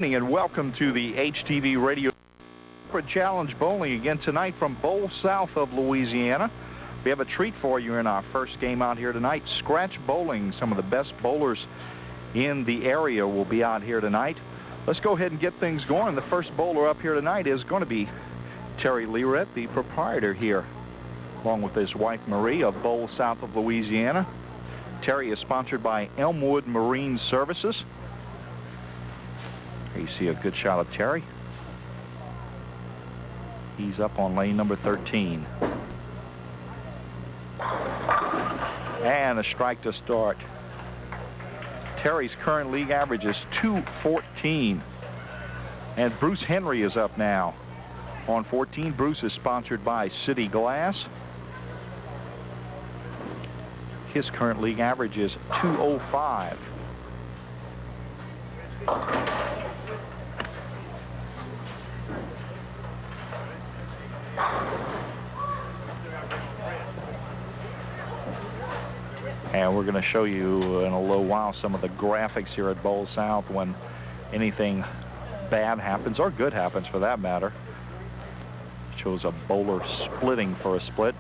And welcome to the HTV Radio Challenge Bowling again tonight from Bowl South of Louisiana. We have a treat for you in our first game out here tonight. Scratch bowling. Some of the best bowlers in the area will be out here tonight. Let's go ahead and get things going. The first bowler up here tonight is going to be Terry Lirette, the proprietor here, along with his wife Marie of Bowl South of Louisiana. Terry is sponsored by Elmwood Marine Services. Here you see a good shot of Terry. He's up on lane number 13. And a strike to start. Terry's current league average is 214. And Bruce Henry is up now on 14. Bruce is sponsored by City Glass. His current league average is 205. And we're going to show you in a little while some of the graphics here at Bowl South when anything bad happens, or good happens for that matter. Shows a bowler splitting for a split.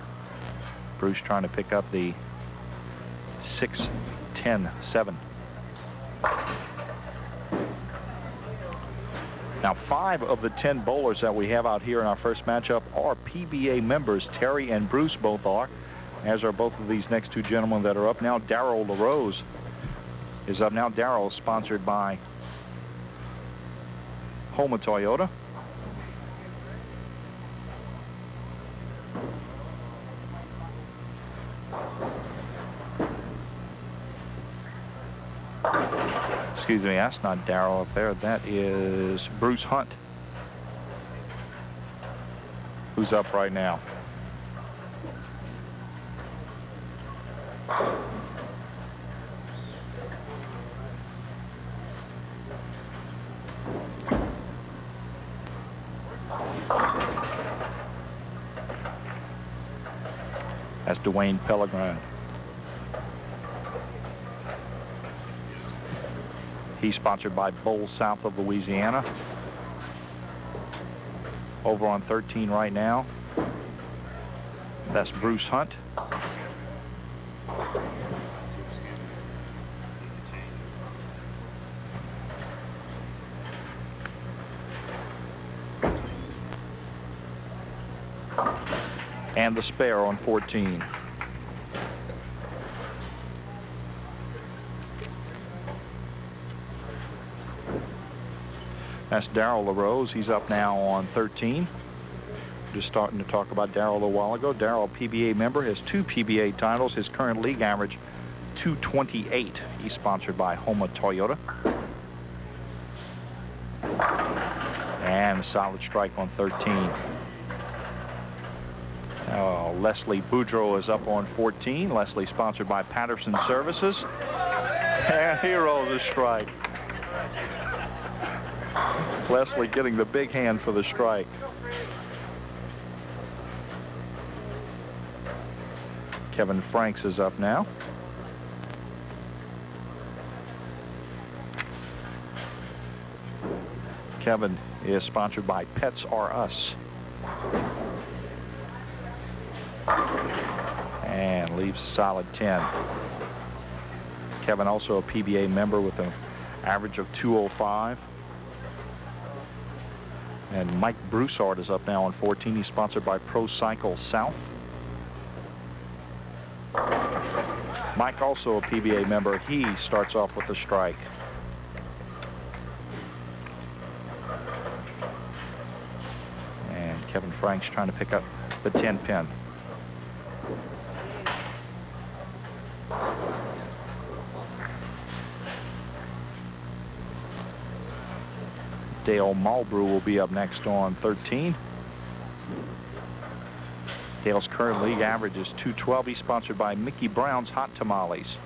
Bruce trying to pick up the 6-10-7. Now 5 of the 10 bowlers that we have out here in our first matchup are PBA members. Terry and Bruce both are, as are both of these next two gentlemen that are up now. Darrell LaRose is up now. Darrell is sponsored by Houma Toyota. Excuse me, that's not Darrell up there. That is Bruce Hunt, who's up right now. That's Dwayne Pelligrin. He's sponsored by Bowl South of Louisiana. Over on 13 right now. That's Bruce Hunt. And the spare on 14. That's Darrell LaRose. He's up now on 13. Just starting to talk about Darrell a while ago. Darrell, PBA member, has 2 PBA titles. His current league average, 228. He's sponsored by Houma Toyota. And a solid strike on 13. Leslie Boudreaux is up on 14. Leslie sponsored by Patterson Services. And he rolls a strike. Leslie getting the big hand for the strike. Kevin Franks is up now. Kevin is sponsored by Pets R Us. And leaves a solid 10. Kevin also a PBA member with an average of 205. And Mike Broussard is up now on 14. He's sponsored by Pro Cycle South. Mike also a PBA member. He starts off with a strike. And Kevin Franks trying to pick up the 10 pin. Dale Malbrough will be up next on 13. Dale's current league average is 212. He's sponsored by Mickey Brown's Hot Tamales.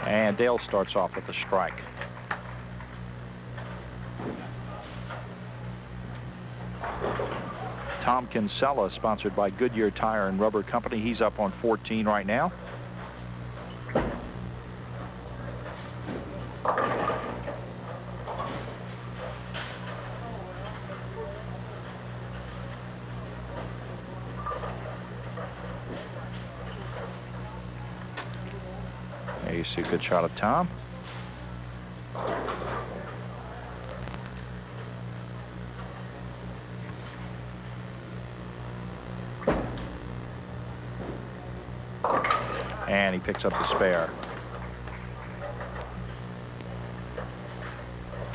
And Dale starts off with a strike. Tom Kinsella, sponsored by Goodyear Tire and Rubber Company. He's up on 14 right now. You see a good shot of Tom. And he picks up the spare.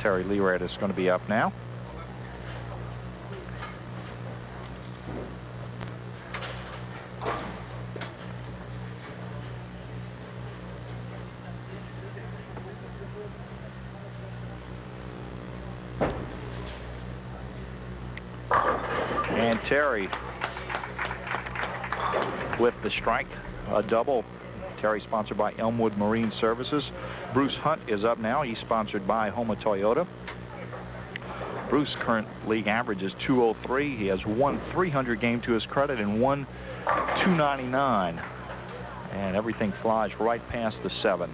Terry Lirette is going to be up now. And Terry with the strike, a double. Terry sponsored by Elmwood Marine Services. Bruce Hunt is up now. He's sponsored by Houma Toyota. Bruce current league average is 203. He has one 300 game to his credit and one 299. And everything flies right past the 7.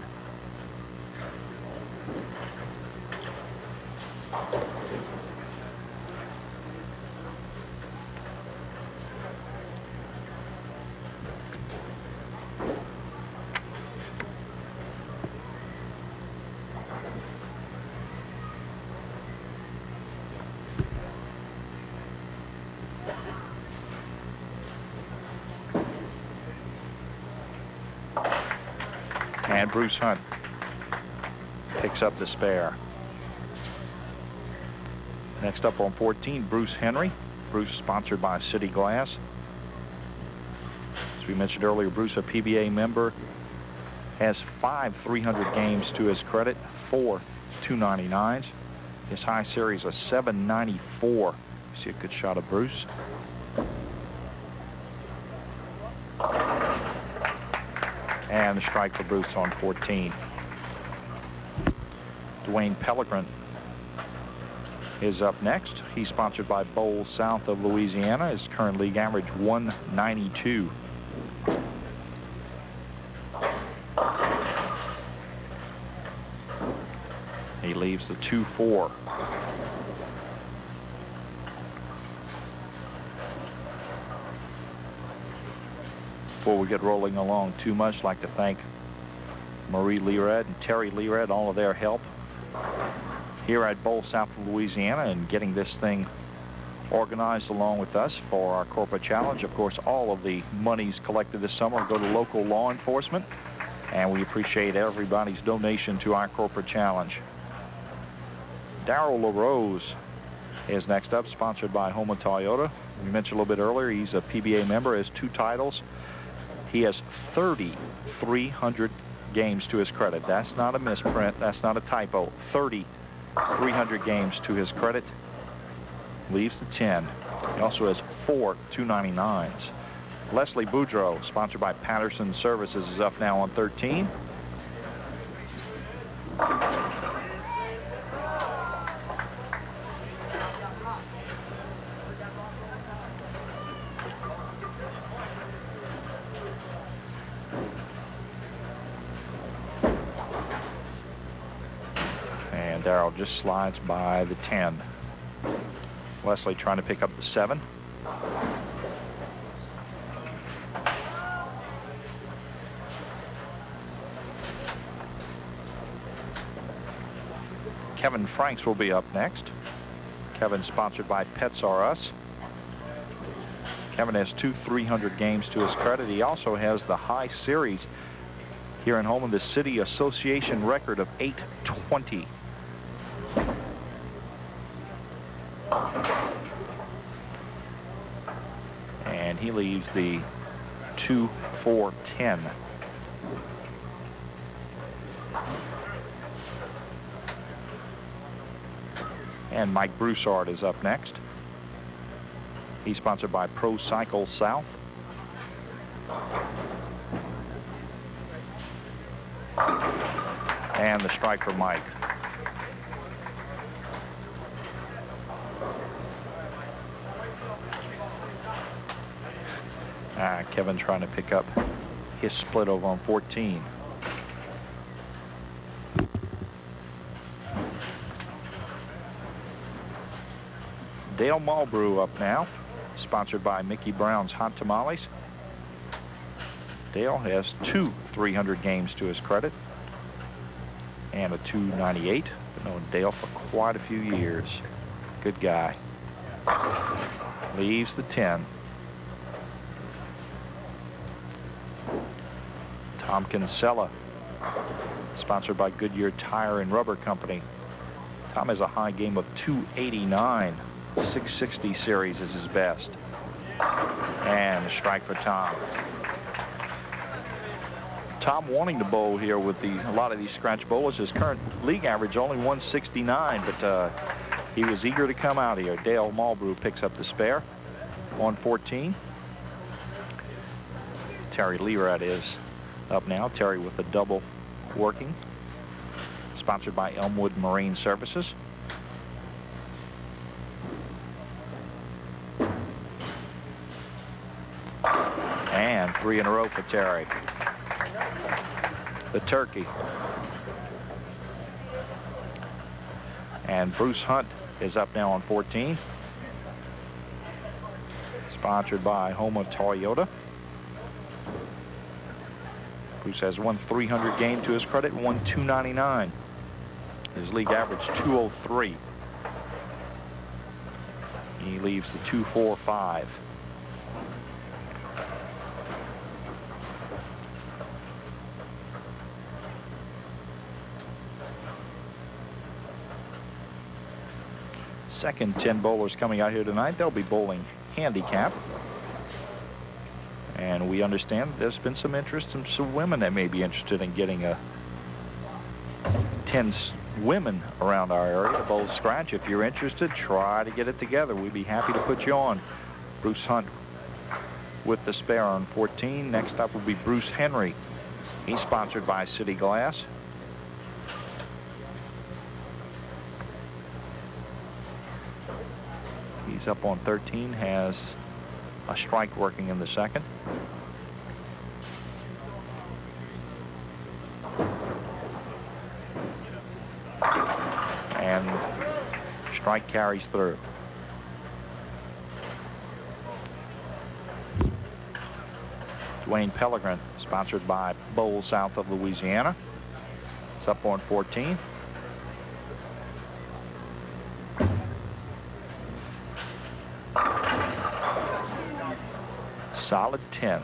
And Bruce Hunt picks up the spare. Next up on 14, Bruce Henry. Bruce sponsored by City Glass. As we mentioned earlier, Bruce, a PBA member, has 5 300 games to his credit, 4 299s. His high series a 794. You see a good shot of Bruce. And the strike for Bruce on 14. Dwayne Pelligrin is up next. He's sponsored by Bowl South of Louisiana. His current league average 192. He leaves the 2-4. Before we get rolling along too much, I'd like to thank Marie Lirette and Terry Lirette, all of their help here at Bowl South of Louisiana and getting this thing organized along with us for our corporate challenge. Of course, all of the monies collected this summer go to local law enforcement, and we appreciate everybody's donation to our corporate challenge. Darrell LaRose is next up, sponsored by Houma Toyota. We mentioned a little bit earlier, he's a PBA member, has 2 titles. He has 300 games to his credit. That's not a misprint. That's not a typo. 300 games to his credit. Leaves the 10. He also has 4 299s. Leslie Boudreaux, sponsored by Patterson Services, is up now on 13. Darrell just slides by the 10. Leslie trying to pick up the 7. Kevin Franks will be up next. Kevin sponsored by Pets R Us. Kevin has 2 300 games to his credit. He also has the high series here in Houma, the City Association record of 820. And he leaves the 2-4-10. And Mike Broussard is up next. He's sponsored by Pro Cycle South. And the strike for Mike. Kevin trying to pick up his split over on 14. Dale Malbrough up now, sponsored by Mickey Brown's Hot Tamales. Dale has 2 300 games to his credit. and a 298. Been known Dale for quite a few years. Good guy. Leaves the 10. Tom Kinsella, sponsored by Goodyear Tire and Rubber Company. Tom has a high game of 289. 660 series is his best. And a strike for Tom. Tom wanting to bowl here with a lot of these scratch bowlers. His current league average only 169, but he was eager to come out here. Dale Malbrough picks up the spare on 14. Terry Lirette is up now. Terry with a double working. Sponsored by Elmwood Marine Services. And 3 in a row for Terry. The turkey. And Bruce Hunt is up now on 14. Sponsored by Houma Toyota. Bruce has one 300 game to his credit, one 299. His league average 203. He leaves the 245. Second 10 bowlers coming out here tonight. They'll be bowling handicap. And we understand there's been some interest in some women that may be interested in getting 10 women around our area to bowl scratch. If you're interested, try to get it together. We'd be happy to put you on. Bruce Hunt with the spare on 14. Next up will be Bruce Henry. He's sponsored by City Glass. He's up on 13, has a strike working in the second. And strike carries through. Dwayne Pelligrin, sponsored by Bowl South of Louisiana. It's up on 14. Solid 10.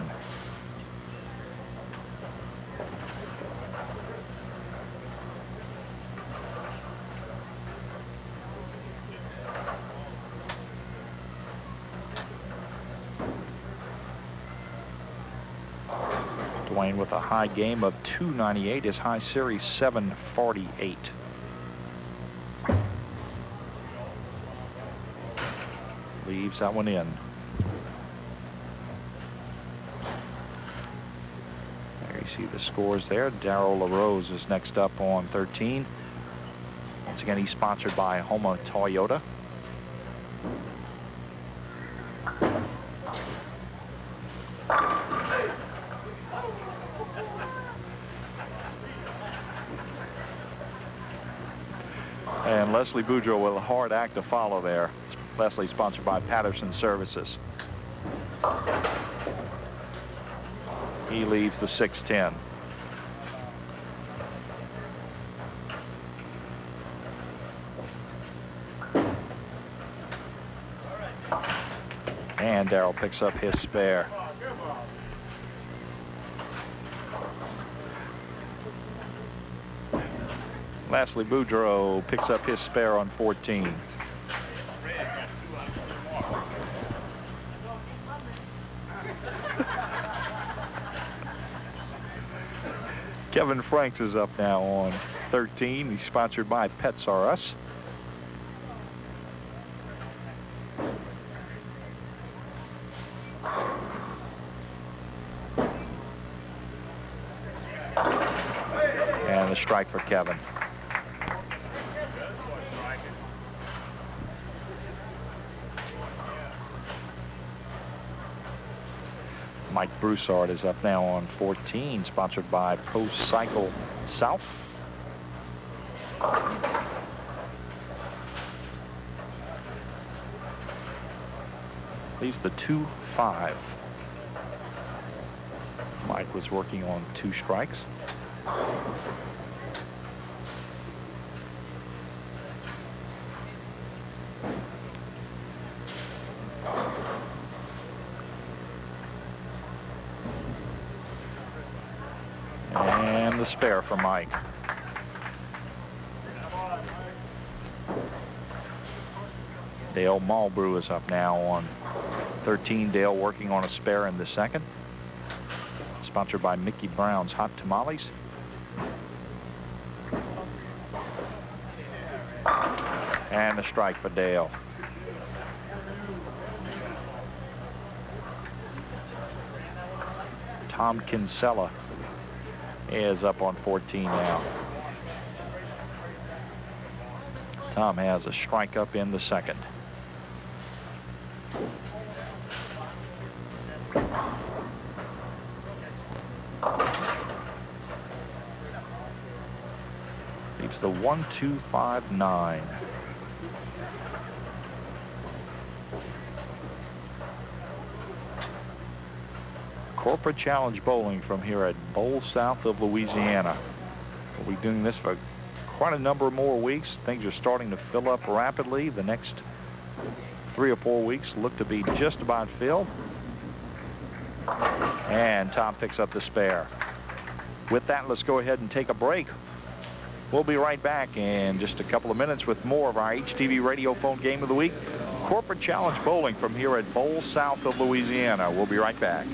Dwayne with a high game of 298. His high series 748. Leaves that one in. See the scores there. Darrell LaRose is next up on 13. Once again, he's sponsored by Houma Toyota. And Leslie Boudreaux with a hard act to follow there. Leslie sponsored by Patterson Services. He leaves the 6-10. And Darrell picks up his spare. Lastly, Boudreaux picks up his spare on 14. Kevin Franks is up now on 13. He's sponsored by Pets R Us. And the strike for Kevin. Mike Broussard is up now on 14, sponsored by Pro Cycle South. Leaves the 2-5. Mike was working on 2 strikes. And the spare for Mike. Dale Malbrough is up now on 13. Dale working on a spare in the second. Sponsored by Mickey Brown's Hot Tamales. And a strike for Dale. Tom Kinsella is up on 14 now. Tom has a strike up in the second. Leaves the 1-2-5-9. Corporate Challenge Bowling from here at Bowl South of Louisiana. We'll be doing this for quite a number more weeks. Things are starting to fill up rapidly. The next 3 or 4 weeks look to be just about filled. And Tom picks up the spare. With that, let's go ahead and take a break. We'll be right back in just a couple of minutes with more of our HTV Radiophone Game of the Week. Corporate Challenge Bowling from here at Bowl South of Louisiana. We'll be right back.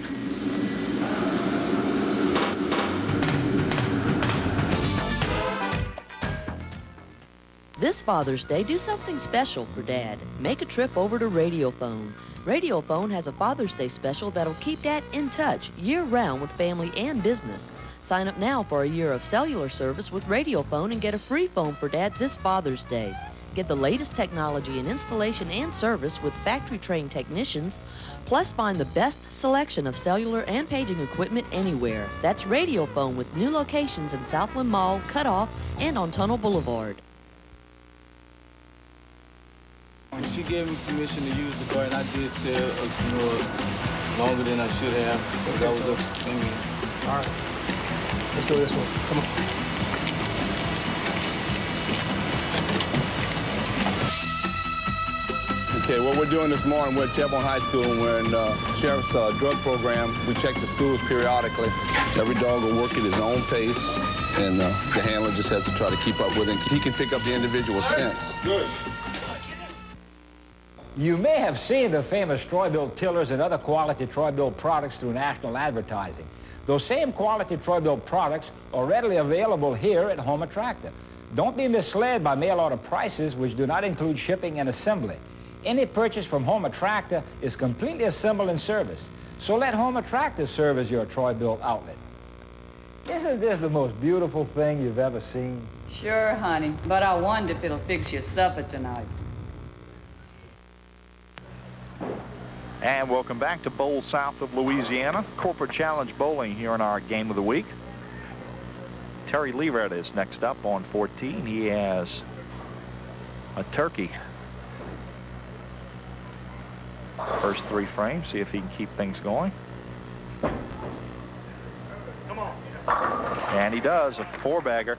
This Father's Day, do something special for Dad. Make a trip over to Radiophone. Radiophone has a Father's Day special that'll keep Dad in touch year-round with family and business. Sign up now for a year of cellular service with Radiophone and get a free phone for Dad this Father's Day. Get the latest technology in installation and service with factory-trained technicians, plus find the best selection of cellular and paging equipment anywhere. That's Radiophone with new locations in Southland Mall, Cutoff, and on Tunnel Boulevard. She gave me permission to use the car, and I did stay longer than I should have because I was upstanding. All right. Let's do this one. Come on. Okay, what we're doing this morning, we're at Chevron High School, and we're in the Sheriff's drug program. We check the schools periodically. Every dog will work at his own pace, and the handler just has to try to keep up with it. He can pick up the individual scents. Good. You may have seen the famous Troy-Bilt tillers and other quality Troy-Bilt products through national advertising. Those same quality Troy-Bilt products are readily available here at Houma Tractor. Don't be misled by mail-order prices which do not include shipping and assembly. Any purchase from Houma Tractor is completely assembled and serviced. So let Houma Tractor serve as your Troy-Bilt outlet. Isn't this the most beautiful thing you've ever seen? Sure, honey, but I wonder if it'll fix your supper tonight. And welcome back to Bowl South of Louisiana. Corporate Challenge Bowling here in our Game of the Week. Terry Lirette is next up on 14. He has a turkey. First 3 frames, see if he can keep things going. Come on. And he does, a 4-bagger.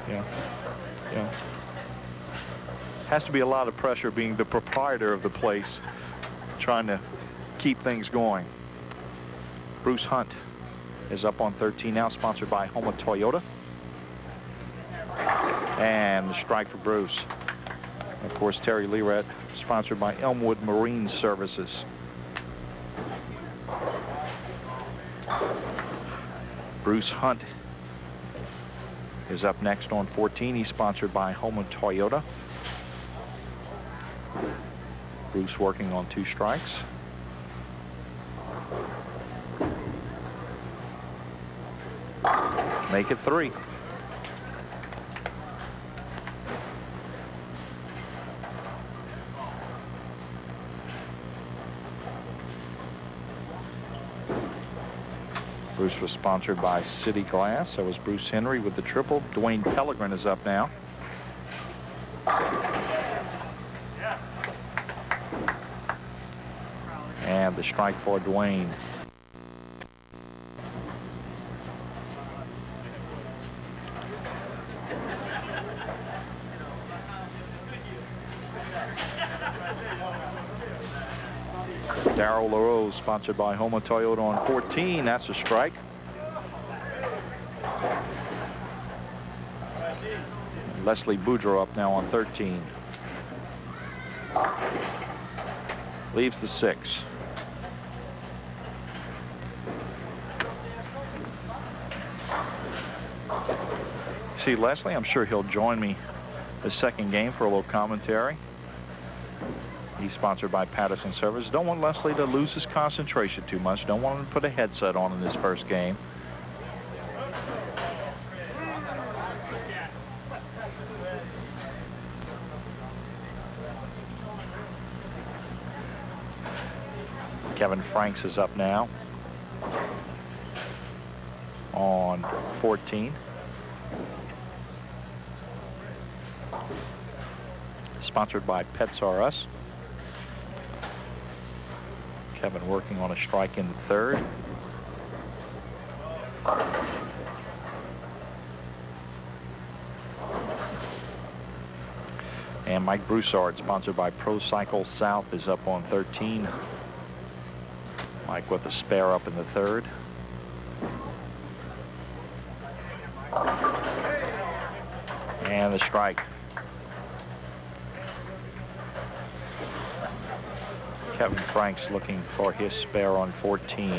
Yeah. Has to be a lot of pressure being the proprietor of the place, trying to keep things going. Bruce Hunt is up on 13 now, sponsored by Houma Toyota. And the strike for Bruce. Of course, Terry Lirette, sponsored by Elmwood Marine Services. Bruce Hunt is up next on 14. He's sponsored by Houma Toyota. Bruce working on 2 strikes. Make it 3. Bruce was sponsored by City Glass. That was Bruce Henry with the triple. Dwayne Pelligrin is up now. And the strike for Dwayne. Darrell LaRose, sponsored by Houma Toyota, on 14. That's a strike. Leslie Boudreaux up now on 13. Leaves the 6. See Leslie, I'm sure he'll join me the second game for a little commentary. He's sponsored by Patterson Service. Don't want Leslie to lose his concentration too much. Don't want him to put a headset on in this first game. Kevin Franks is up now on 14. Sponsored by Pets R Us. Kevin working on a strike in the 3rd. And Mike Broussard, sponsored by Pro Cycle South, is up on 13. Mike with a spare up in the 3rd. And the strike. Kevin Franks looking for his spare on 14.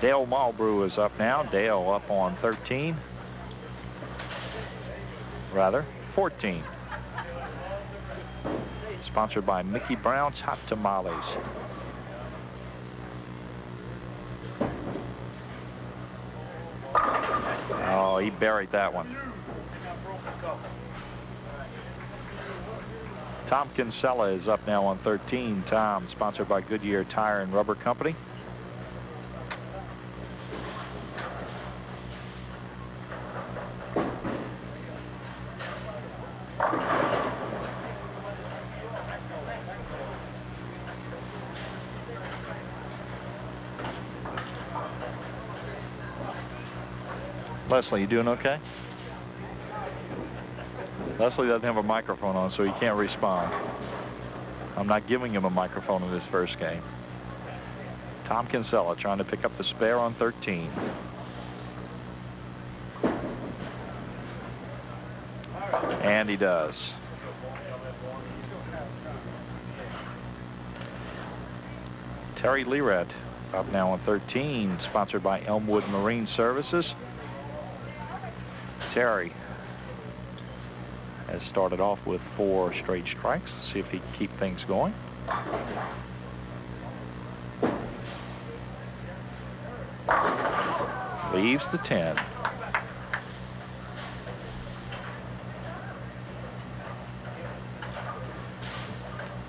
Dale Malbrough is up now. Dale up on 13. Rather, 14. Sponsored by Mickey Brown's Hot Tamales. Oh, he buried that one. Tom Kinsella is up now on 13. Tom, sponsored by Goodyear Tire and Rubber Company. Leslie, you doing okay? Leslie doesn't have a microphone on, so he can't respond. I'm not giving him a microphone in this first game. Tom Kinsella trying to pick up the spare on 13. And he does. Terry Lirette up now on 13, sponsored by Elmwood Marine Services. Terry has started off with 4 straight strikes. Let's see if he can keep things going. Leaves the 10.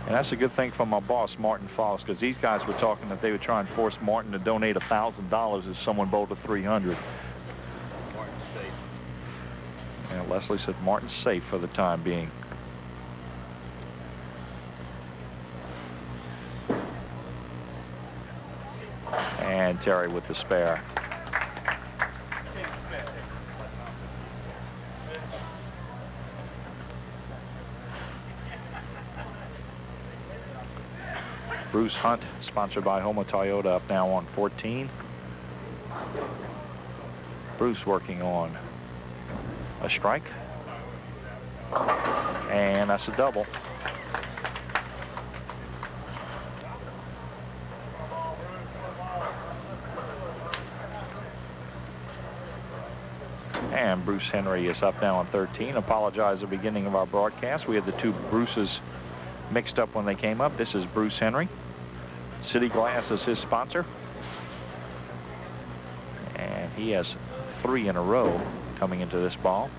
And that's a good thing for my boss, Martin Foss, because these guys were talking that they would try and force Martin to donate $1,000 if someone bowled a 300. And Leslie said Martin's safe for the time being. And Terry with the spare. Bruce Hunt, sponsored by Houma Toyota, up now on 14. Bruce working on a strike. And that's a double. And Bruce Henry is up now on 13. Apologize at the beginning of our broadcast. We had the 2 Bruces mixed up when they came up. This is Bruce Henry. City Glass is his sponsor. And he has 3 in a row coming into this ball.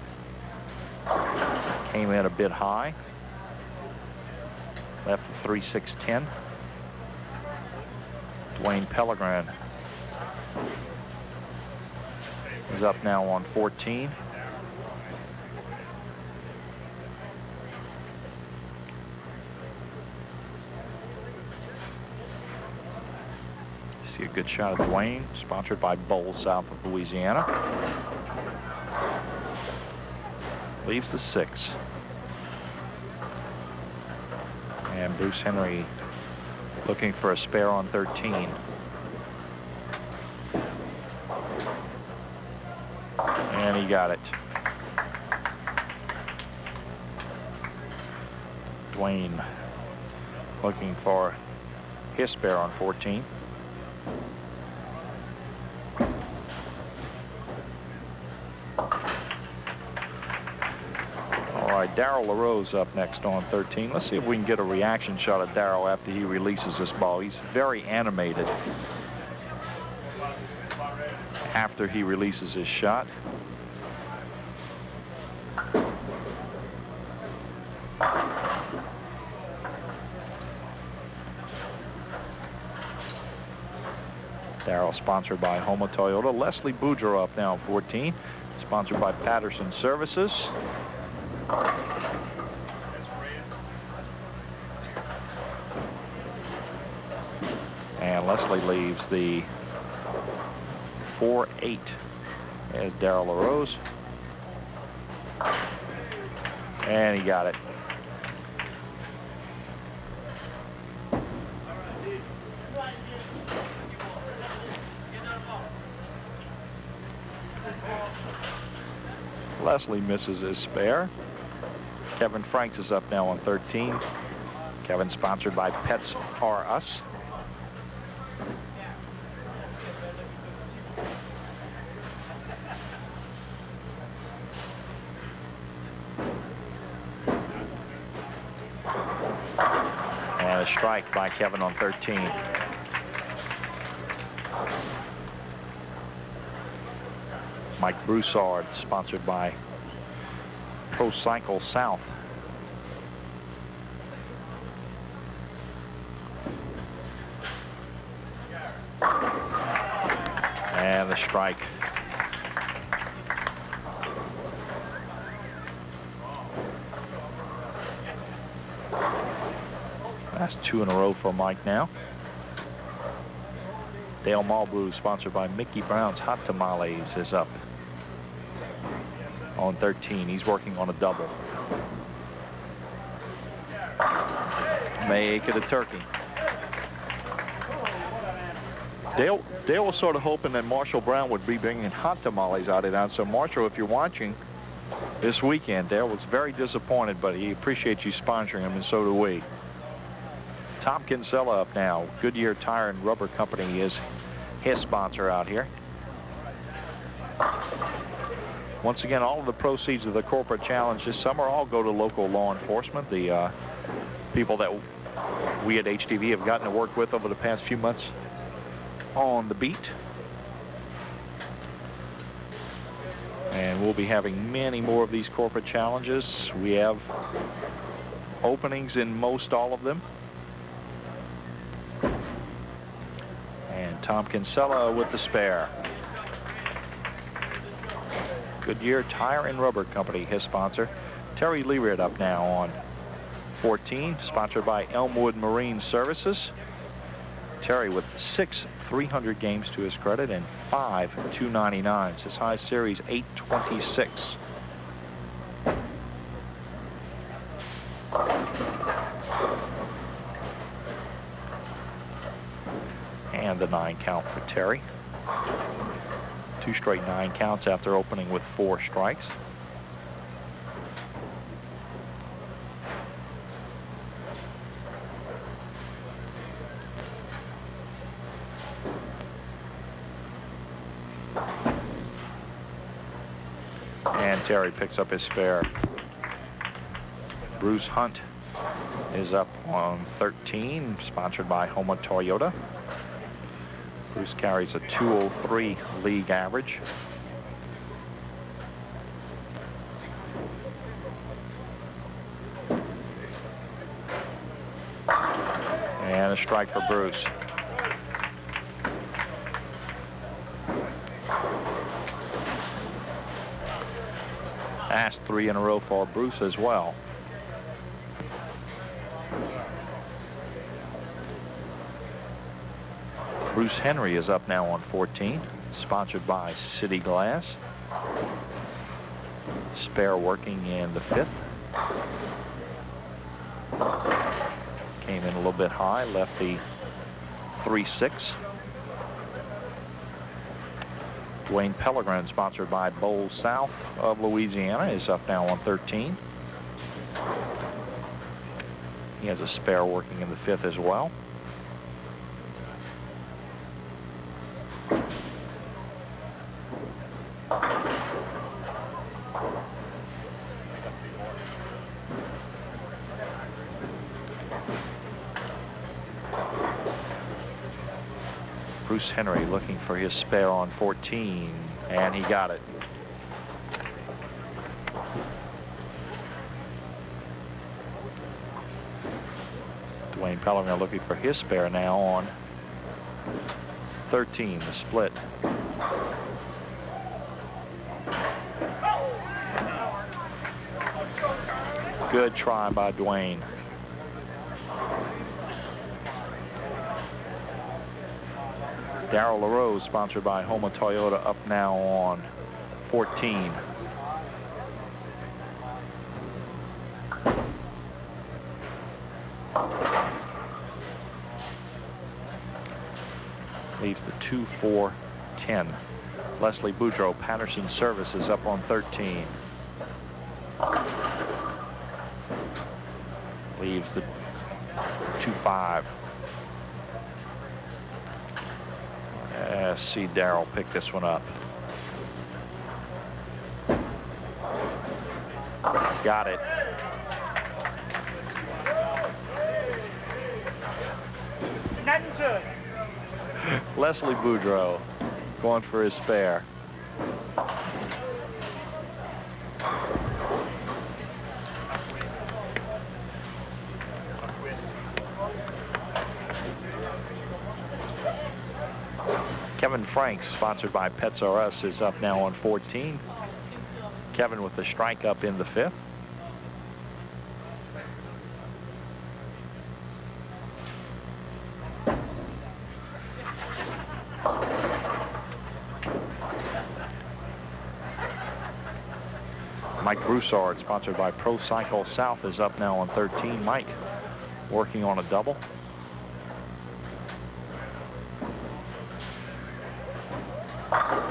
Came in a bit high. Left the 3-6-10. Dwayne Pelligrin is up now on 14. See a Good shot at Dwayne, sponsored by Bowl South of Louisiana. Leaves the 6. And Bruce Henry looking for a spare on 13. And he got it. Dwayne looking for his spare on 14. All right, Darrell LaRose up next on 13. Let's see if we can get a reaction shot of Darrell after he releases this ball. He's very animated after he releases his shot. Darrell sponsored by Houma Toyota. Leslie Boudreaux up now 14, sponsored by Patterson Services. And Leslie leaves the 4-8 as Darrell LaRose. And he got it. Leslie misses his spare. Kevin Franks is up now on 13. Kevin sponsored by Pets R Us. And a strike by Kevin on 13. Mike Broussard, sponsored by Pro Cycle South. And the strike. That's 2 in a row for Mike now. Dale Malbrough, sponsored by Mickey Brown's Hot Tamales, is up on 13. He's working on a double. Make it a turkey. Dale was sort of hoping that Marshall Brown would be bringing hot tamales out of town. So Marshall, if you're watching this weekend, Dale was very disappointed, but he appreciates you sponsoring him, and so do we. Tom Kinsella up now. Goodyear Tire and Rubber Company is his sponsor out here. Once again, all of the proceeds of the corporate challenge this summer all go to local law enforcement, the people that we at HTV have gotten to work with over the past few months on the beat. And we'll be having many more of these corporate challenges. We have openings in most all of them. And Tom Kinsella with the spare. Goodyear Tire and Rubber Company, his sponsor. Terry Lirette up now on 14, sponsored by Elmwood Marine Services. Terry with 6 300 games to his credit and 5 299s. His high series 826. And the 9 count for Terry. 2 straight 9 counts after opening with 4 strikes. And Terry picks up his spare. Bruce Hunt is up on 13, sponsored by Houma Toyota. Bruce carries a 203 league average. And a strike for Bruce. That's 3 in a row for Bruce as well. Bruce Henry is up now on 14, sponsored by City Glass. Spare working in the 5th. Came in a little bit high, left the 3-6. Dwayne Pelligrin, sponsored by Bowl South of Louisiana, is up now on 13. He has a spare working in the 5th as well. Bruce Henry looking for his spare on 14, and he got it. Dwayne Pelligrin looking for his spare now on 13, the split. Good try by Dwayne. Darrell LaRose, sponsored by Houma Toyota, up now on 14. Leaves the 2-4-10. Leslie Boudreaux, Patterson Services, up on 13. Leaves the 2-5. See Darrell pick this one up. Got it. Leslie Boudreaux going for his spare. Kevin Franks, sponsored by Pets R Us, is up now on 14. Kevin with the strike up in the 5th. Mike Broussard, sponsored by Pro Cycle South, is up now on 13. Mike working on a double.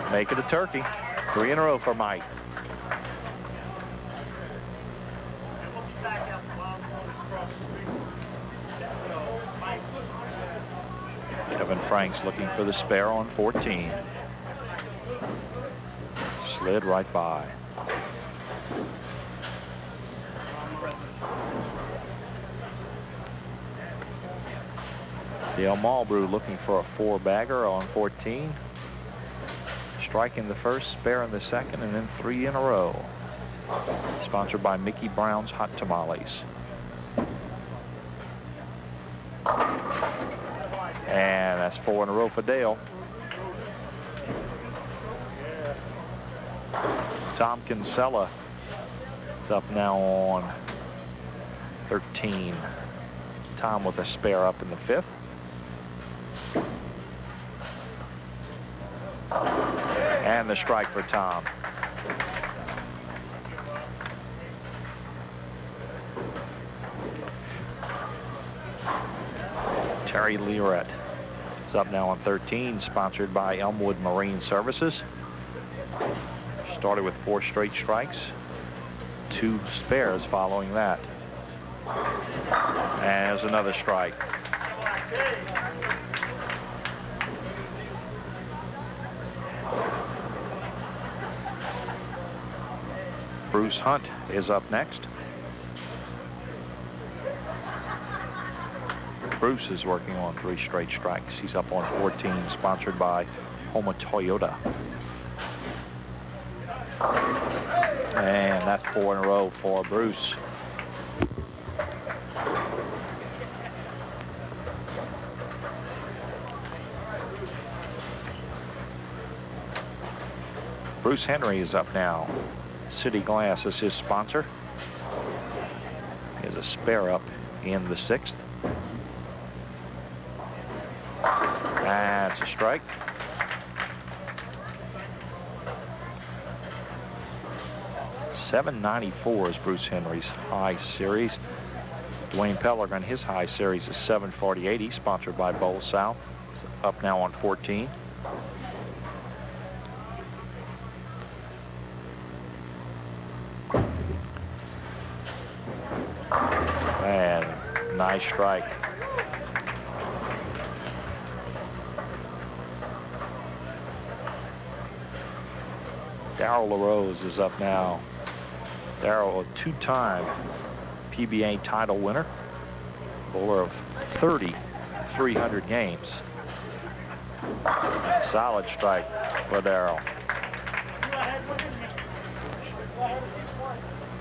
Make it a turkey. 3 in a row for Mike. Kevin Franks looking for the spare on 14. Slid right by. Dale Malbrough looking for a 4-bagger on 14. Strike in the 1st, spare in the 2nd, and then 3 in a row. Sponsored by Mickey Brown's Hot Tamales. And that's 4 in a row for Dale. Tom Kinsella is up now on 13. Tom with a spare up in the 5th. And the strike for Tom. Terry Lirette is up now on 13, sponsored by Elmwood Marine Services. Started with 4 straight strikes, 2 spares following that. And there's another strike. Bruce Hunt is up next. Bruce is working on 3 straight strikes. He's up on 14, sponsored by Houma Toyota. And that's 4 in a row for Bruce. Bruce Henry is up now. City Glass is his sponsor. He has a spare up in the 6th. That's a strike. .794 is Bruce Henry's high series. Dwayne Pelligrin, his high series is .748. He's sponsored by Bowl South. Up now on 14. And nice strike. Darrell LaRose is up now. Darrell, a two-time PBA title winner, bowler of 300 games. Solid strike for Darrell.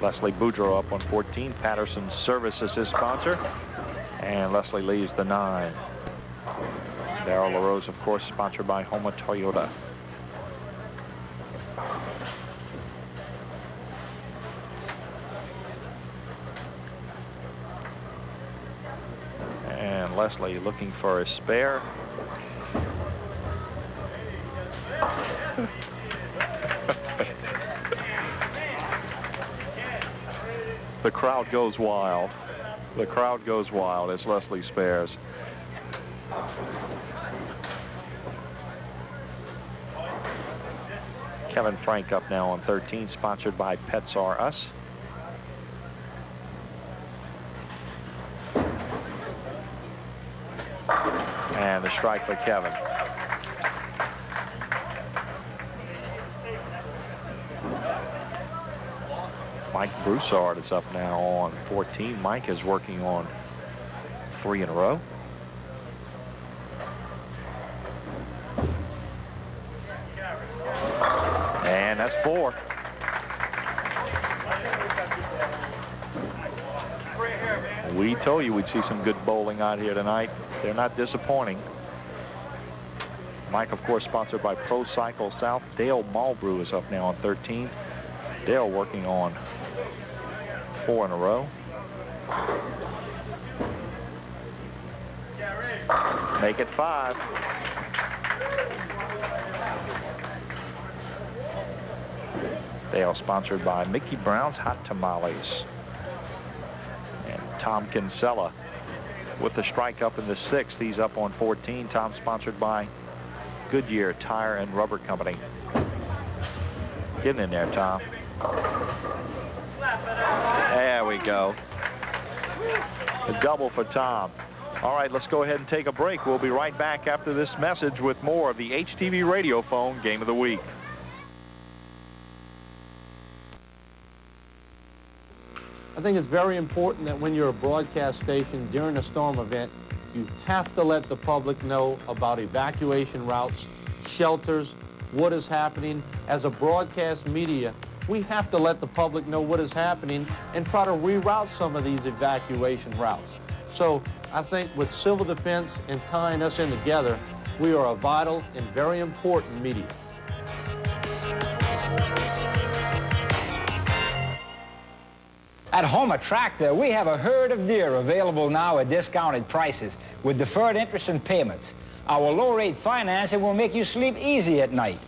Leslie Boudreaux up on 14. Patterson Service is his sponsor. And Leslie leaves the 9. Darrell LaRose, of course, sponsored by Houma Toyota. And Leslie looking for a spare. The crowd goes wild. The crowd goes wild as Leslie spares. Kevin Frank up now on 13, sponsored by Pets R Us. And the strike for Kevin. Mike Broussard is up now on 14. Mike is working on 3 in a row. And that's 4. We told you we'd see some good bowling out here tonight. They're not disappointing. Mike, of course, sponsored by Pro Cycle South. Dale Malbrough is up now on 13. Dale working on 4 in a row. Make it 5. Dale sponsored by Mickey Brown's Hot Tamales. And Tom Kinsella with the strike up in the 6th. He's up on 14. Tom sponsored by Goodyear Tire and Rubber Company. Getting in there, Tom. There we go. A double for Tom. All right, let's go ahead and take a break. We'll be right back after this message with more of the HTV Radiophone Game of the Week. I think it's very important that when you're a broadcast station during a storm event, you have to let the public know about evacuation routes, shelters, what is happening. As a broadcast media, we have to let the public know what is happening and try to reroute some of these evacuation routes. So I think with civil defense and tying us in together, we are a vital and very important media. At Houma Tractor, we have a herd of deer available now at discounted prices with deferred interest and payments. Our low-rate financing will make you sleep easy at night.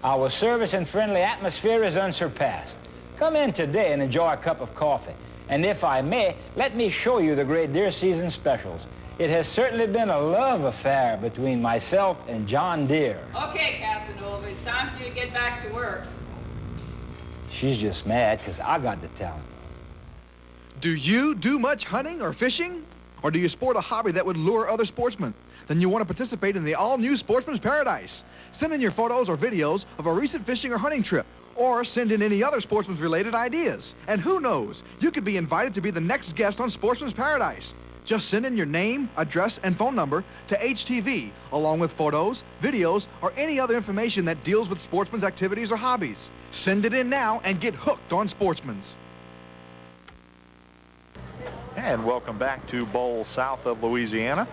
Our service and friendly atmosphere is unsurpassed. Come in today and enjoy a cup of coffee. And if I may, let me show you the great deer season specials. It has certainly been a love affair between myself and John Deere. Okay, Casanova, it's time for you to get back to work. She's just mad because I got the talent. Do you do much hunting or fishing? Or do you sport a hobby that would lure other sportsmen? Then you want to participate in the all-new Sportsman's Paradise. Send in your photos or videos of a recent fishing or hunting trip, or send in any other sportsman's-related ideas. And who knows, you could be invited to be the next guest on Sportsman's Paradise. Just send in your name, address, and phone number to HTV, along with photos, videos, or any other information that deals with sportsman's activities or hobbies. Send it in now and get hooked on Sportsman's. And welcome back to Bowl South of Louisiana.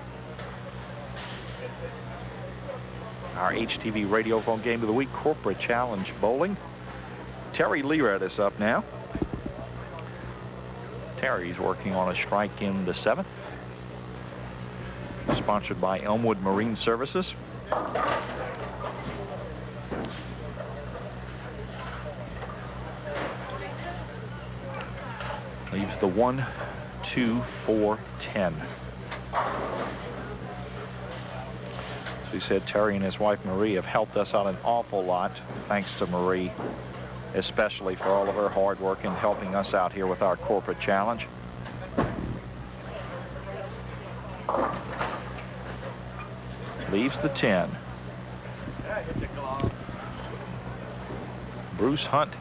Our HTV Radiophone Game of the Week, Corporate Challenge Bowling. Terry Lirette is up now. Terry's working on a strike in the 7th. Sponsored by Elmwood Marine Services. Leaves the 1, 2, 4, 10. As we said, Terry and his wife Marie have helped us out an awful lot. Thanks to Marie, especially for all of her hard work in helping us out here with our corporate challenge. Leaves the 10. Bruce Hunt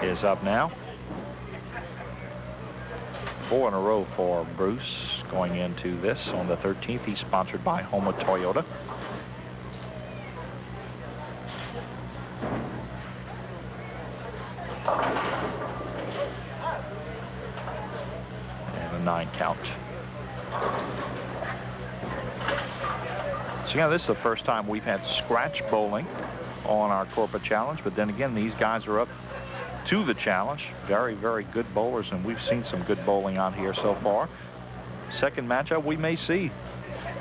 is up now. 4 in a row for Bruce going into this on the 13th. He's sponsored by Houma Toyota. And a 9 count. So yeah, this is the first time we've had scratch bowling on our corporate challenge, but then again, these guys are up to the challenge. Very, very good bowlers, and we've seen some good bowling out here so far. Second matchup, we may see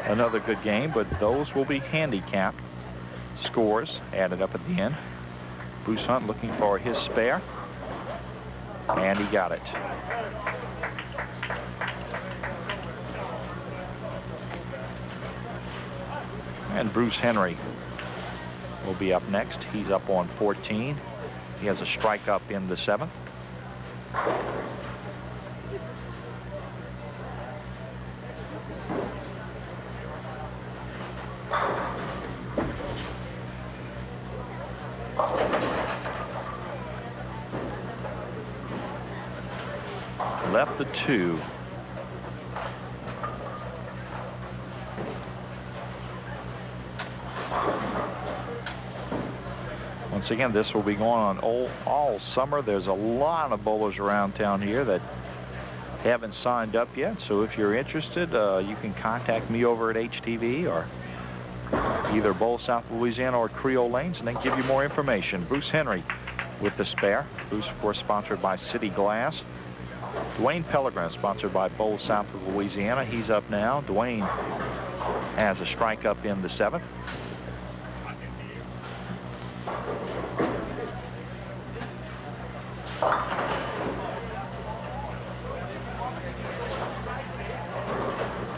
another good game, but those will be handicapped scores added up at the end. Bruce Hunt looking for his spare, and he got it. And Bruce Henry will be up next. He's up on 14. He has a strike up in the 7th. Left the 2. Once again, this will be going on all summer. There's a lot of bowlers around town here that haven't signed up yet. So if you're interested, you can contact me over at HTV or either Bowl South Louisiana or Creole Lanes, and then give you more information. Bruce Henry with the spare. Bruce, of course, sponsored by City Glass. Dwayne Pelligrin, sponsored by Bowl South of Louisiana. He's up now. Dwayne has a strike up in the 7th.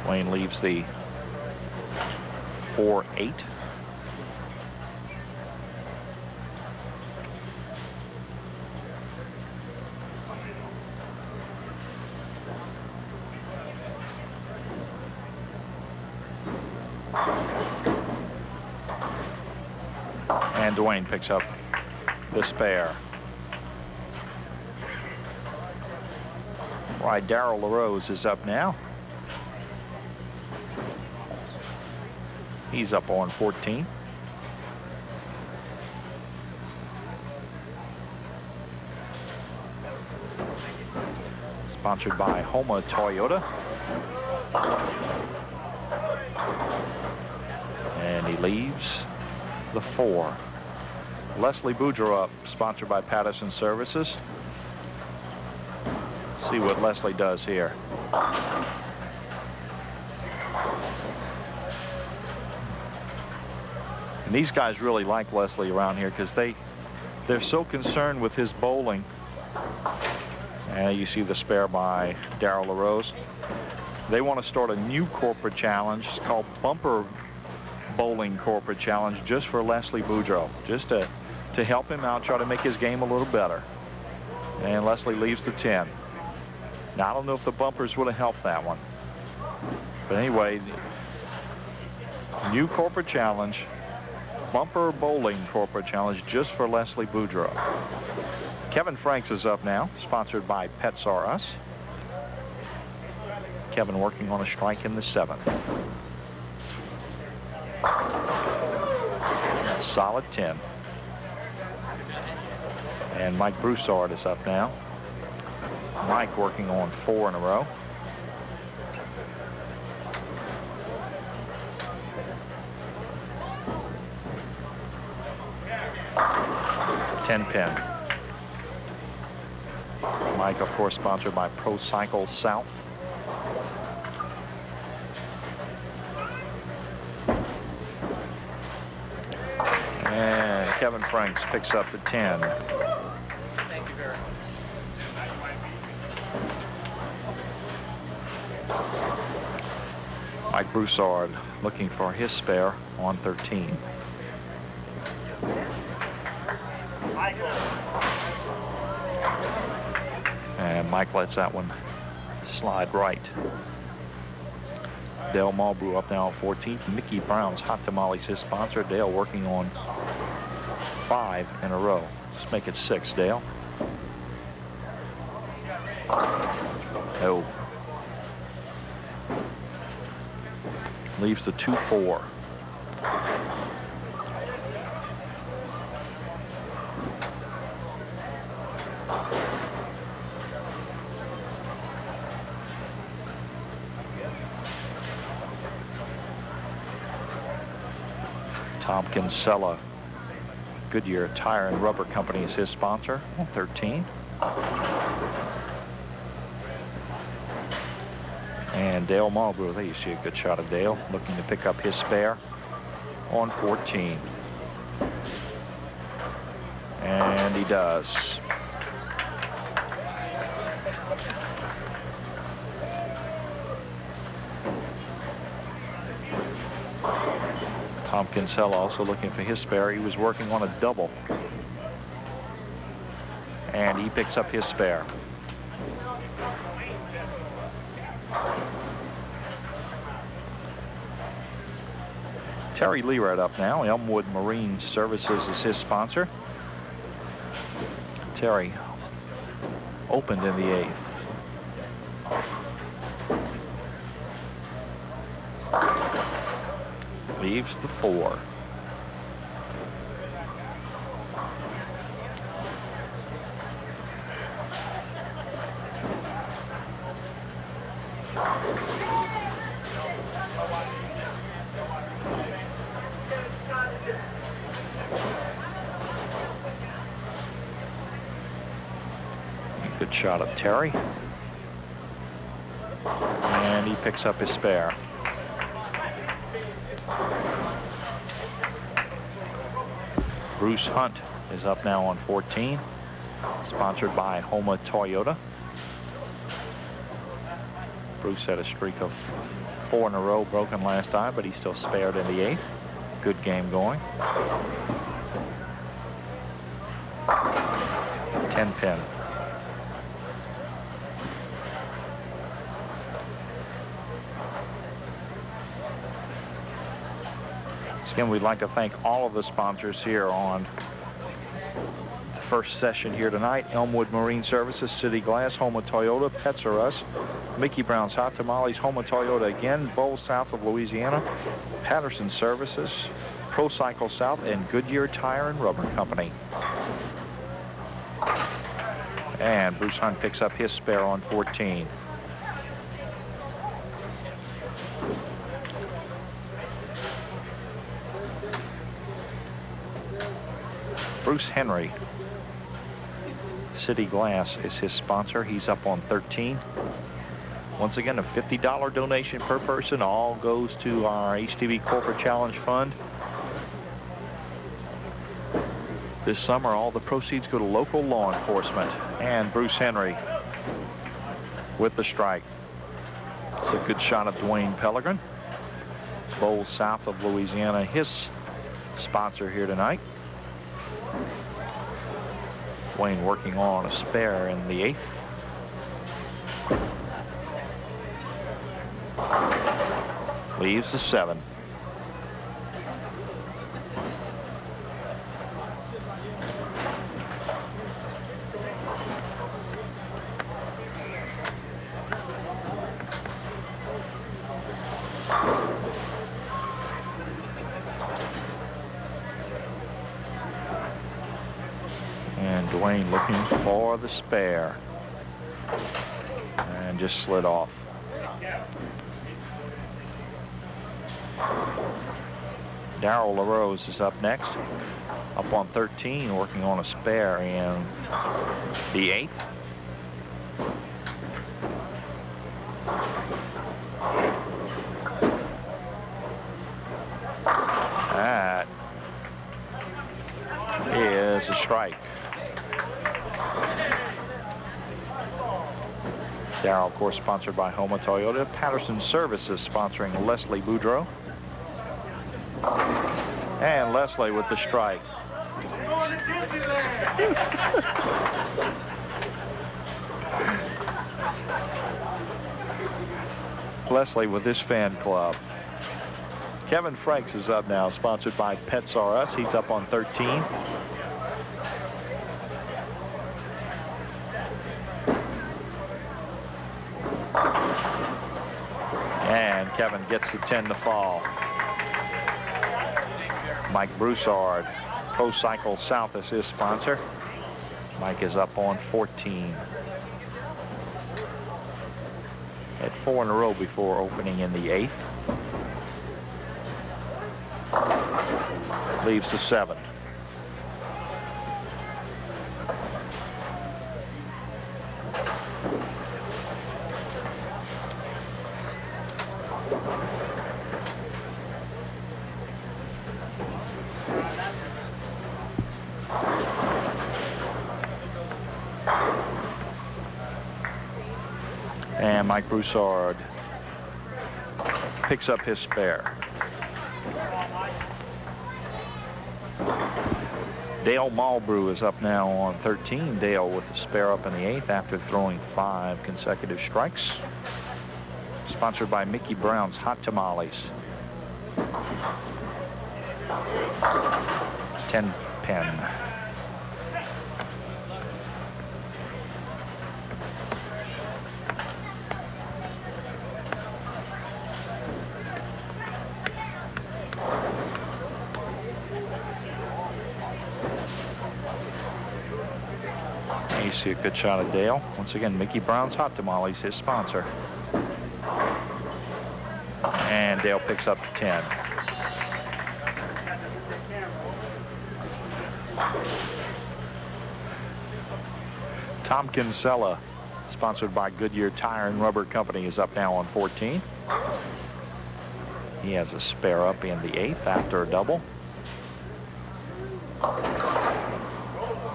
Dwayne leaves the 4-8. And Dwayne picks up the spare. Right, Darrell LaRose is up now. He's up on 14. Sponsored by Houma Toyota. And he leaves the 4. Leslie Boudreaux up, sponsored by Patterson Services. See what Leslie does here. And these guys really like Leslie around here because they're so concerned with his bowling. And you see the spare by Darrell LaRose. They want to start a new corporate challenge. It's called Bumper Bowling Corporate Challenge, just for Leslie Boudreaux, just to help him out, try to make his game a little better. And Leslie leaves the 10. Now, I don't know if the bumpers would have helped that one. But anyway, new corporate challenge. Bumper Bowling Corporate Challenge just for Leslie Boudreaux. Kevin Franks is up now, sponsored by Pets R Us. Kevin working on a strike in the 7th. Solid 10. And Mike Broussard is up now. Mike working on 4 in a row. Pin. Mike, of course, sponsored by Pro Cycle South. Kevin Franks picks up the 10. Thank you very much. Mike Broussard looking for his spare on 13. And Mike lets that one slide right. Dale Malbrough up now on 14th. Mickey Brown's Hot Tamales, his sponsor. Dale working on 5 in a row. Let's make it 6, Dale. Oh. Leaves the 2-4. Tom Kinsella, Goodyear Tire and Rubber Company is his sponsor on 13. And Dale Malbrough, there you see a good shot of Dale, looking to pick up his spare on 14. And he does. Tom Kinsella also looking for his spare. He was working on a double. And he picks up his spare. Terry Lirette up now. Elmwood Marine Services is his sponsor. Terry opened in the 8th. Leaves the 4. Good shot of Terry. And he picks up his spare. Bruce Hunt is up now on 14, sponsored by Houma Toyota. Bruce had a streak of 4 in a row, broken last time, but he still spared in the 8th. Good game going. 10 pin. Again, we'd like to thank all of the sponsors here on the first session here tonight. Elmwood Marine Services, City Glass, Houma Toyota, Pets R Us, Mickey Brown's Hot Tamales, Houma Toyota again, Bowl South of Louisiana, Patterson Services, Pro Cycle South, and Goodyear Tire and Rubber Company. And Bruce Hunt picks up his spare on 14. Bruce Henry, City Glass is his sponsor. He's up on 13. Once again, a $50 donation per person. All goes to our HTV Corporate Challenge Fund. This summer, all the proceeds go to local law enforcement. And Bruce Henry with the strike. It's a good shot of Dwayne Pelligrin. Bowl South of Louisiana, his sponsor here tonight. Dwayne working on a spare in the 8th. Leaves the 7. Dwayne looking for the spare and just slid off. Darrell LaRose is up next, up on 13, working on a spare in the 8th. That has a strike. Darrell, of course, sponsored by Houma Toyota. Patterson Services sponsoring Leslie Boudreaux. And Leslie with the strike. Leslie with his fan club. Kevin Franks is up now, sponsored by Pets R Us. He's up on 13. And Kevin gets the 10 to fall. Mike Broussard, Pro Cycle South is his sponsor. Mike is up on 14. At 4 in a row before opening in the 8th. Leaves the 7. And Mike Broussard picks up his spare. Dale Malbrough is up now on 13. Dale with the spare up in the 8th after throwing 5 consecutive strikes. Sponsored by Mickey Brown's Hot Tamales. 10 pen. You see a good shot of Dale. Once again, Mickey Brown's Hot Tamales, his sponsor. And Dale picks up the 10. Tom Kinsella, sponsored by Goodyear Tire and Rubber Company, is up now on 14. He has a spare up in the 8th after a double.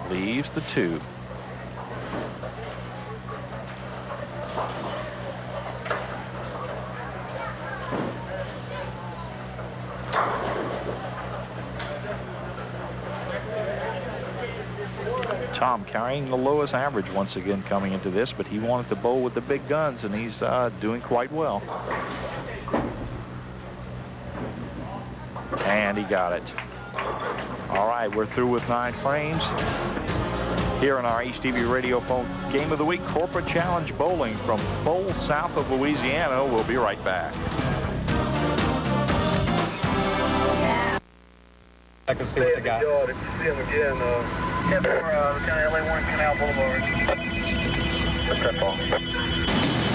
Leaves the 2. Tom carrying the lowest average once again coming into this, but he wanted to bowl with the big guns, and he's doing quite well. And he got it. All right, we're through with 9 frames. Here in our HTV Radiophone Game of the Week, Corporate Challenge Bowling from Bowl, south of Louisiana. We'll be right back. I can see what they got. See him again. Lieutenant LA1 Canal Boulevard. That's ball.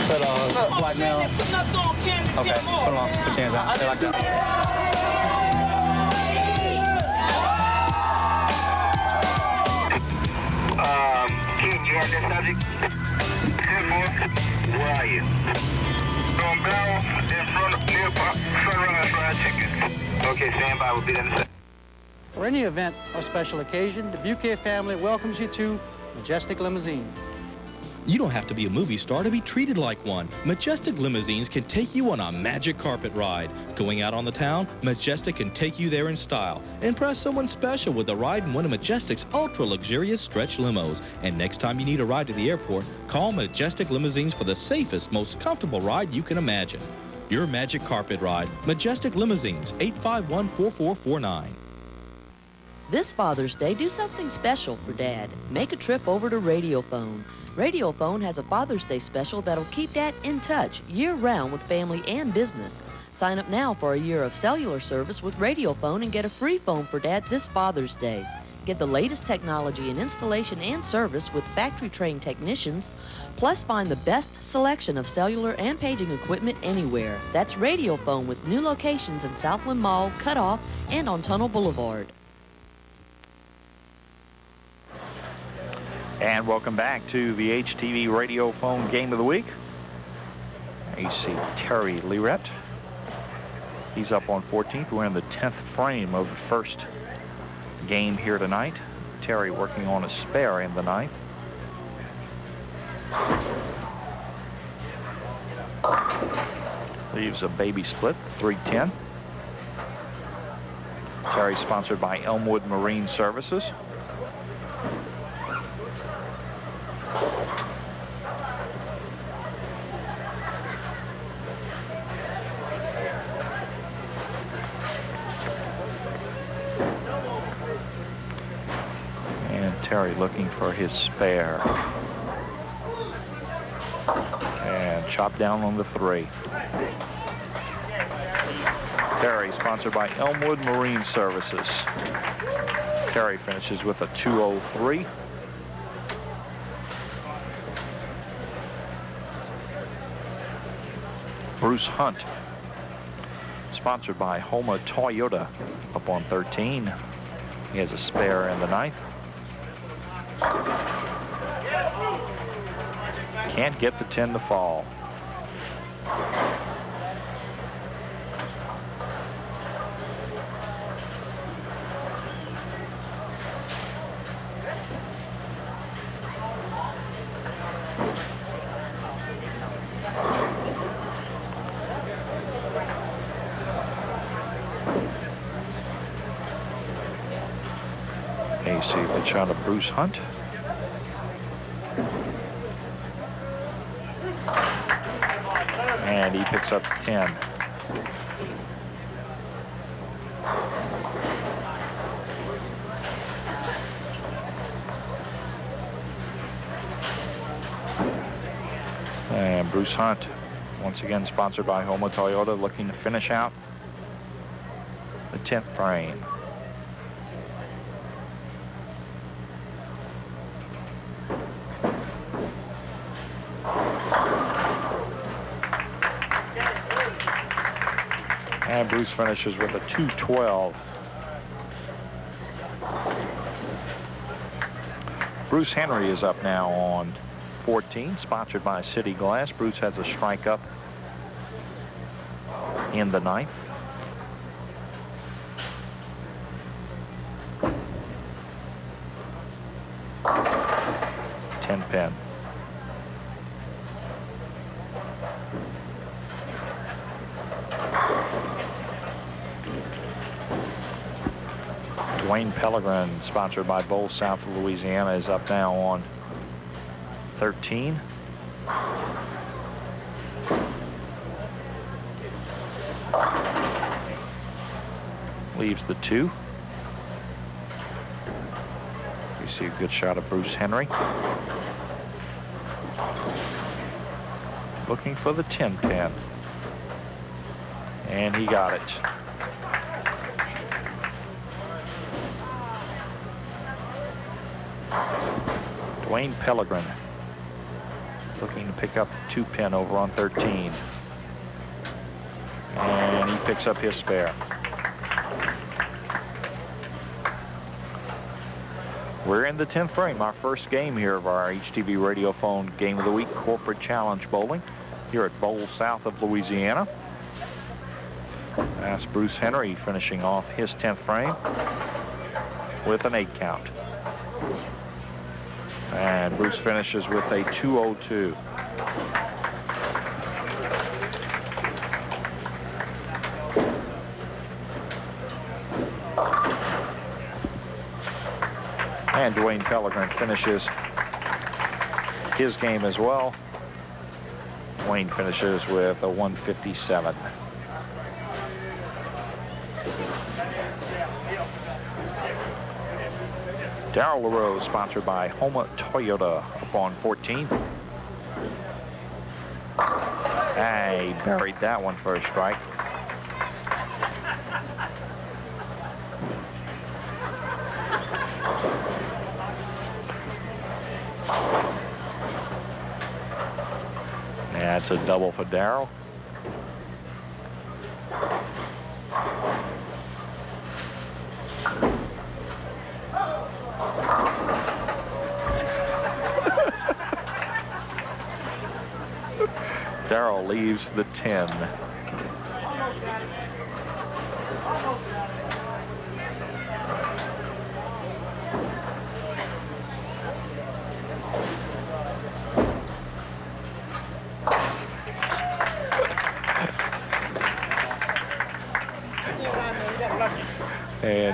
Set right now. Okay, put them on. Put your hands out. Stay like that. King, you have that subject? 10-4. Where are you? On barrel in front of near front runner fried chicken. Okay, stand by. We'll be there in a second. For any event or special occasion, the Bouquet family welcomes you to Majestic Limousines. You don't have to be a movie star to be treated like one. Majestic Limousines can take you on a magic carpet ride. Going out on the town, Majestic can take you there in style. Impress someone special with a ride in one of Majestic's ultra-luxurious stretch limos. And next time you need a ride to the airport, call Majestic Limousines for the safest, most comfortable ride you can imagine. Your magic carpet ride, Majestic Limousines, 851-4449. This Father's Day, do something special for Dad. Make a trip over to Radiophone. Radiophone has a Father's Day special that'll keep Dad in touch year-round with family and business. Sign up now for a year of cellular service with Radiophone and get a free phone for Dad this Father's Day. Get the latest technology in installation and service with factory-trained technicians, plus find the best selection of cellular and paging equipment anywhere. That's Radiophone with new locations in Southland Mall, Cutoff, and on Tunnel Boulevard. And welcome back to the HTV Radiophone Game of the Week. You see Terry Lirette. He's up on 14th. We're in the 10th frame of the first game here tonight. Terry working on a spare in the ninth. Leaves a baby split, 3-10. Terry sponsored by Elmwood Marine Services. And Terry looking for his spare. And chop down on the 3. Terry, sponsored by Elmwood Marine Services. Terry finishes with a 203. Bruce Hunt, sponsored by Houma Toyota, up on 13. He has a spare in the ninth. Can't get the 10 to fall. AC pitch out of Bruce Hunt. And he picks up 10. And Bruce Hunt, once again sponsored by Houma Toyota, looking to finish out the 10th frame. And Bruce finishes with a 212. Bruce Henry is up now on 14, sponsored by City Glass. Bruce has a strike up in the ninth. Pin. Dwayne Pelligrin, sponsored by Bowl South of Louisiana, is up now on 13. Leaves the 2. We see a good shot of Bruce Henry. Looking for the 10 pin. And he got it. Dwayne Pelligrin looking to pick up the 2 pin over on 13. And he picks up his spare. We're in the 10th frame, our first game here of our HTV Radiophone Game of the Week Corporate Challenge Bowling here at Bowl South of Louisiana. That's Bruce Henry finishing off his 10th frame with an 8 count. And Bruce finishes with a 202. And Dwayne Pelligrin finishes his game as well. Dwayne finishes with a 157. Darrell LaRose, sponsored by Houma Toyota, up on 14. He buried that one for a strike. That's a double for Darrell. Darrell leaves the 10.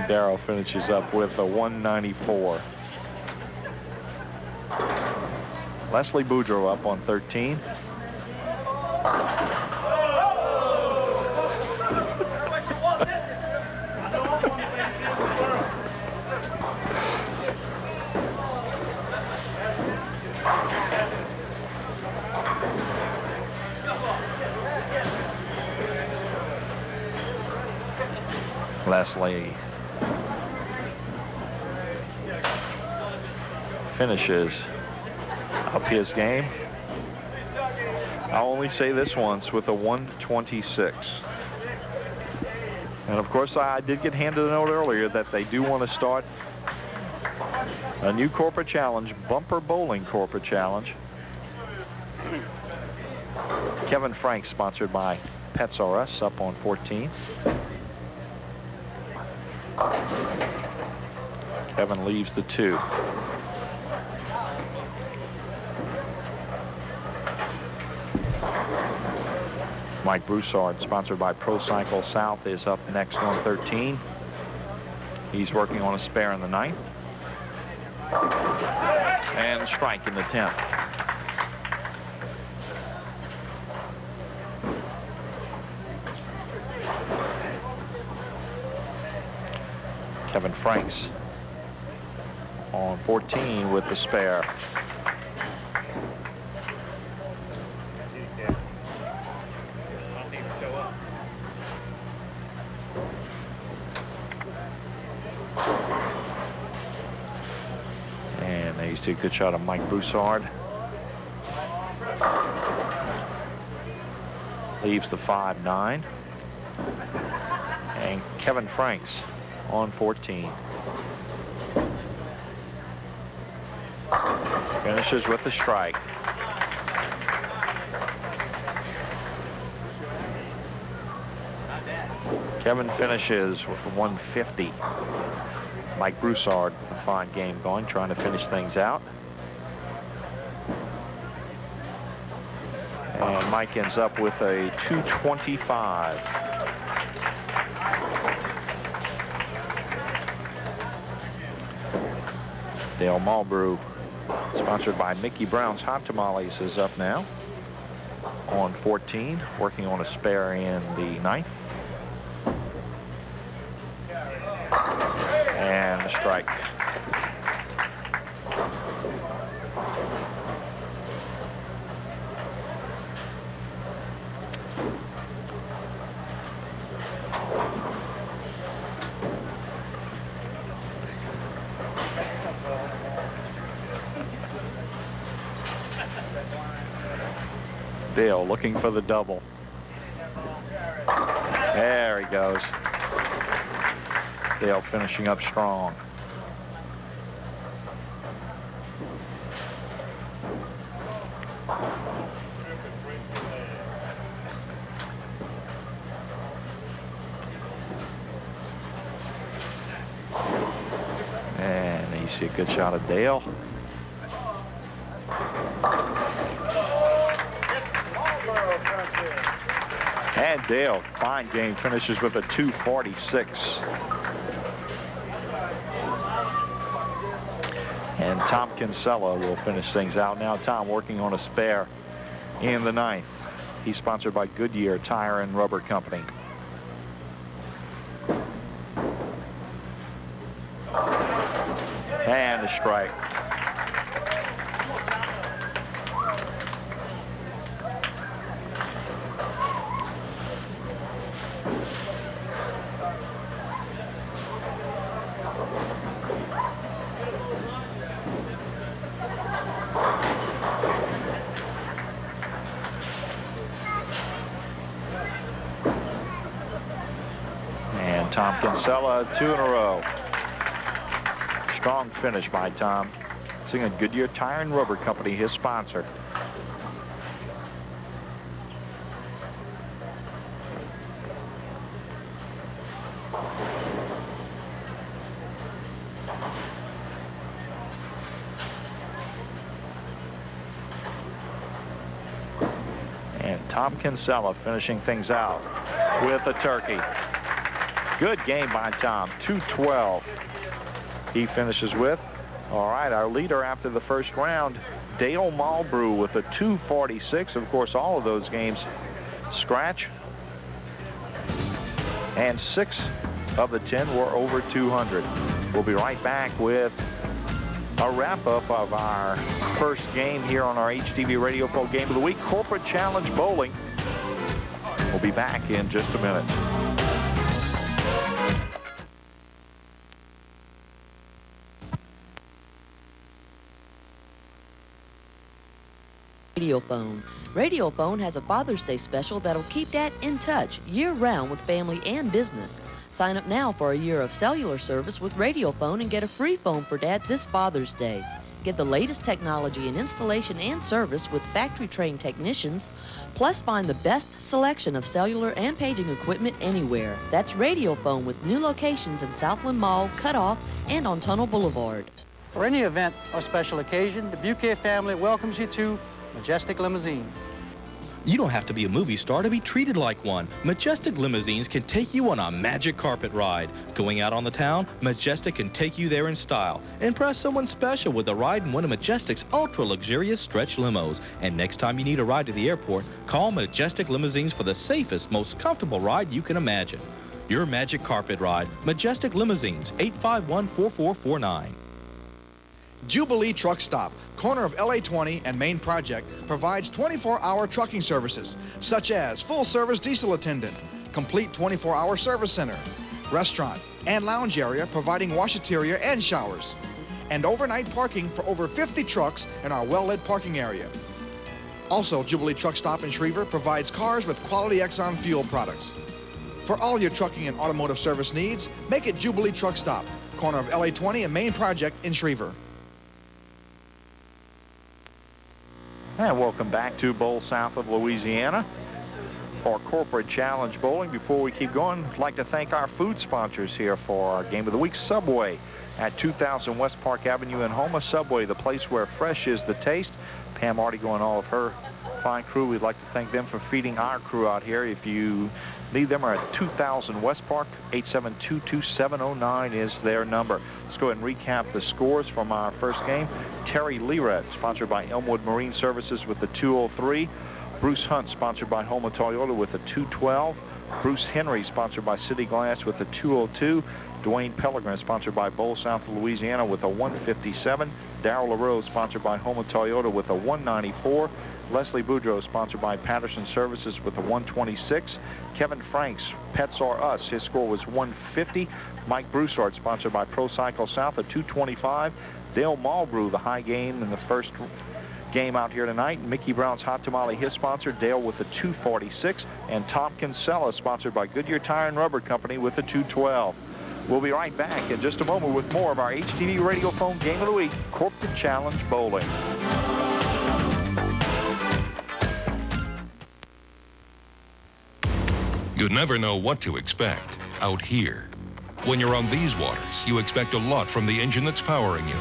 And Darrell finishes up with a 194. Leslie Boudreaux up on 13. Leslie finishes up his game. I'll only say this once, with a 126. And of course, I did get handed a note earlier that they do want to start a new corporate challenge, bumper bowling corporate challenge. Kevin Frank, sponsored by Pets R Us, up on 14. Kevin leaves the 2. Mike Broussard, sponsored by Pro Cycle South, is up next on 13. He's working on a spare in the 9th. And a strike in the 10th. Kevin Franks on 14 with the spare. And there you see a good shot of Mike Broussard. Leaves the 5-9. And Kevin Franks on 14. Finishes with a strike. Kevin finishes with a 150. Mike Broussard with a fine game going, trying to finish things out. And Mike ends up with a 225. Dale Malbrough, sponsored by Mickey Brown's Hot Tamales, is up now on 14, working on a spare in the 9th. And a strike. Dale looking for the double. There he goes. Dale finishing up strong. And you see a good shot of Dale. And Dale, fine game, finishes with a 246. And Tom Kinsella will finish things out now. Tom working on a spare in the 9th. He's sponsored by Goodyear Tire and Rubber Company. And a strike. Tom Kinsella, 2 in a row. Strong finish by Tom. Singing Goodyear Tire and Rubber Company, his sponsor. And Tom Kinsella finishing things out with a turkey. Good game by Tom, 212. He finishes with. All right, our leader after the first round, Dale Malbrough with a 246. Of course, all of those games scratch. And 6 of the 10 were over 200. We'll be right back with a wrap-up of our first game here on our HTV Radiophone Game of the Week, Corporate Challenge Bowling. We'll be back in just a minute. Radiophone. Radiophone has a Father's Day special that'll keep Dad in touch year-round with family and business. Sign up now for a year of cellular service with Radiophone and get a free phone for Dad this Father's Day. Get the latest technology in installation and service with factory-trained technicians, plus find the best selection of cellular and paging equipment anywhere. That's Radiophone with new locations in Southland Mall, Cutoff, and on Tunnel Boulevard. For any event or special occasion, the Bouquet family welcomes you to Majestic Limousines. You don't have to be a movie star to be treated like one. Majestic Limousines can take you on a magic carpet ride. Going out on the town, Majestic can take you there in style. Impress someone special with a ride in one of Majestic's ultra-luxurious stretch limos. And next time you need a ride to the airport, call Majestic Limousines for the safest, most comfortable ride you can imagine. Your magic carpet ride, Majestic Limousines, 851-4449. Jubilee Truck Stop, corner of LA 20 and Main Project, provides 24-hour trucking services, such as full-service diesel attendant, complete 24-hour service center, restaurant, and lounge area providing washateria and showers, and overnight parking for over 50 trucks in our well-lit parking area. Also, Jubilee Truck Stop in Schriever provides cars with quality Exxon fuel products. For all your trucking and automotive service needs, make it Jubilee Truck Stop, corner of LA 20 and Main Project in Schriever. And welcome back to Bowl South of Louisiana for Corporate Challenge Bowling. Before we keep going, I'd like to thank our food sponsors here for our Game of the Week. Subway at 2000 West Park Avenue in Houma. Subway, the place where fresh is the taste. Pam Artigo and all of her fine crew, we'd like to thank them for feeding our crew out here. If you need them, are at 2000 West Park. 872-2709 is their number. Let's go ahead and recap the scores from our first game. Terry Lirette, sponsored by Elmwood Marine Services, with a 203. Bruce Hunt, sponsored by Houma Toyota, with a 212. Bruce Henry, sponsored by City Glass, with a 202. Dwayne Pelligrin, sponsored by Bowl South of Louisiana, with a 157. Darrell LaRose, sponsored by Houma Toyota, with a 194. Leslie Boudreaux, sponsored by Patterson Services, with a 126. Kevin Franks, Pets Are Us, his score was 150. Mike Broussard, sponsored by Pro Cycle South, at 225. Dale Malbrough, the high game in the first game out here tonight. Mickey Brown's Hot Tamale, his sponsor, Dale, with a 246. And Tom Kinsella, sponsored by Goodyear Tire and Rubber Company, with a 212. We'll be right back in just a moment with more of our HTV Radiophone Game of the Week, Corporate Challenge Bowling. You never know what to expect out here. When you're on these waters, you expect a lot from the engine that's powering you.